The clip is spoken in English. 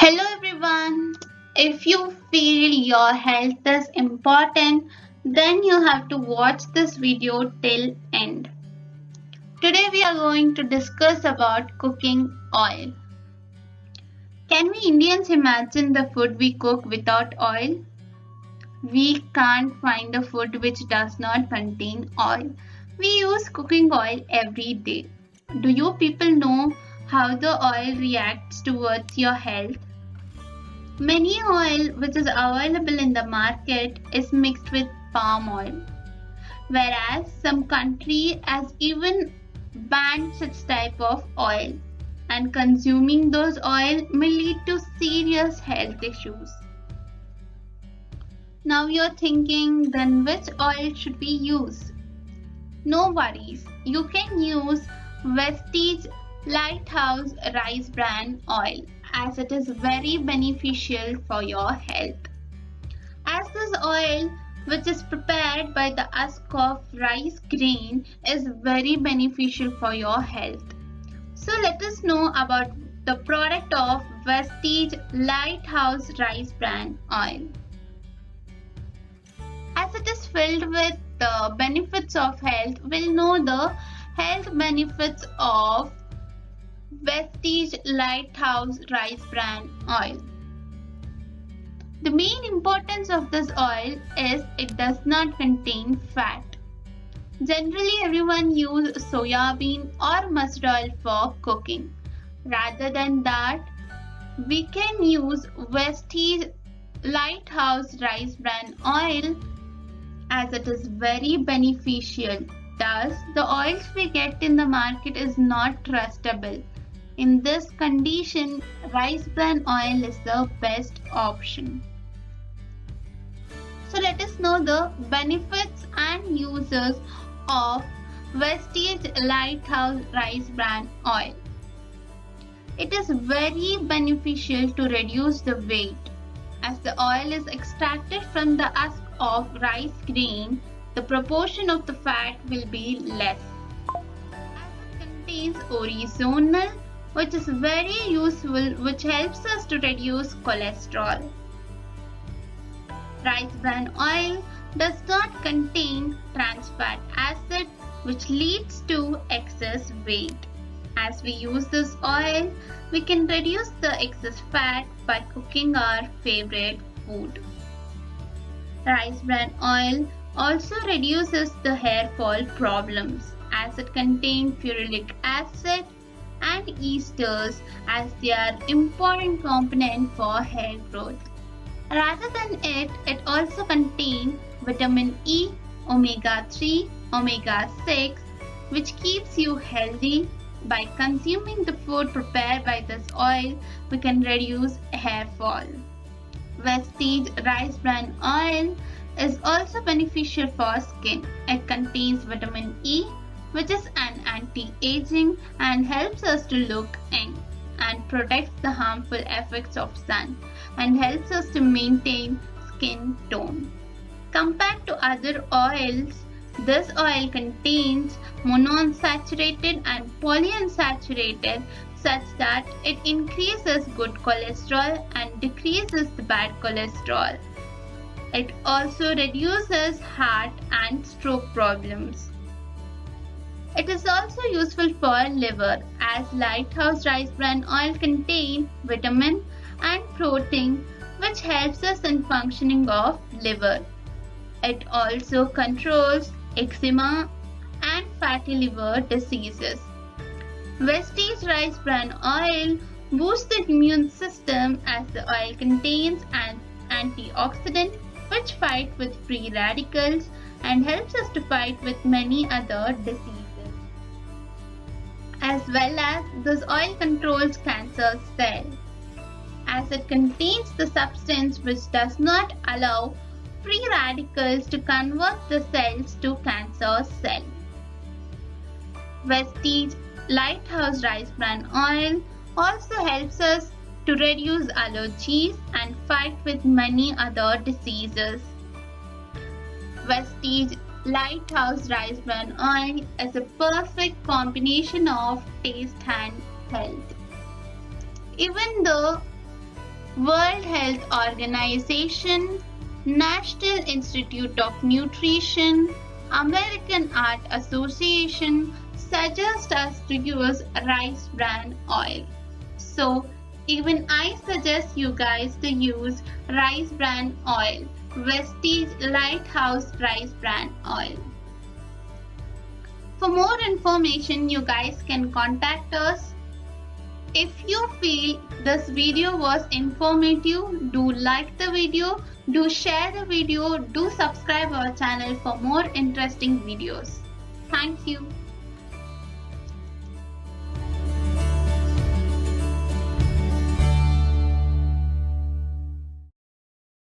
Hello everyone. If you feel your health is important, then you have to watch this video till end. Today we are going to discuss about cooking oil. Can we Indians imagine the food we cook without oil? We can't find a food which does not contain oil. We use cooking oil every day. Do you people know how the oil reacts towards your health? Many oil which is available in the market is mixed with palm oil, whereas some country has even banned such type of oil, and consuming those oil may lead to serious health issues. Now you're thinking, then which oil should we use? No worries, you can use Vestige Lighthouse Rice Bran oil as it is very beneficial for your health. As this oil, which is prepared by the husk of rice grain, is very beneficial for your health. So let us know about the product of Vestige Lighthouse Rice Bran oil. As it is filled with the benefits of health, we'll know the health benefits of Vestige Lighthouse Rice Bran oil. The main importance of this oil is it does not contain fat. Generally everyone use soya bean or mustard oil for cooking. Rather than that, we can use Vestige Lighthouse Rice Bran oil as it is very beneficial. Thus, the oils we get in the market is not trustable. In this condition, rice bran oil is the best option. So let us know the benefits and uses of Vestige Lighthouse Rice Bran oil. It is very beneficial to reduce the weight. As the oil is extracted from the husk of rice grain, the proportion of the fat will be less. As it contains oryzonal, which is very useful, which helps us to reduce cholesterol. Rice bran oil does not contain trans fat acid, which leads to excess weight. As we use this oil, we can reduce the excess fat by cooking our favorite food. Rice bran oil also reduces the hair fall problems as it contains ferulic acid and esters as they are important component for hair growth. Rather than it also contains vitamin E, omega-3, omega-6, which keeps you healthy. By consuming the food prepared by this oil, we can reduce hair fall. Vestige Rice Bran oil is also beneficial for skin. It contains vitamin E, which is an anti-aging and helps us to look young and protects the harmful effects of sun and helps us to maintain skin tone. Compared to other oils, this oil contains monounsaturated and polyunsaturated such that it increases good cholesterol and decreases the bad cholesterol. It also reduces heart and stroke problems. It is also useful for liver as Lighthouse Rice Bran oil contains vitamin and protein which helps us in functioning of liver. It also controls eczema and fatty liver diseases. Vestige Rice Bran oil boosts the immune system as the oil contains an antioxidant which fight with free radicals and helps us to fight with many other diseases. As well as this oil controls cancer cells as it contains the substance which does not allow free radicals to convert the cells to cancer cells. Vestige Lighthouse Rice Bran oil also helps us to reduce allergies and fight with many other diseases. Vestige Lighthouse Rice Bran oil is a perfect combination of taste and health. Even though World Health Organization, National Institute of Nutrition, American Art Association suggest us to use rice bran oil. So even I suggest you guys to use rice bran oil, Vestige Lighthouse rice bran oil. For more information, you guys can contact us. If you feel this video was informative, do like the video, do share the video, do subscribe our channel for more interesting videos. Thank you.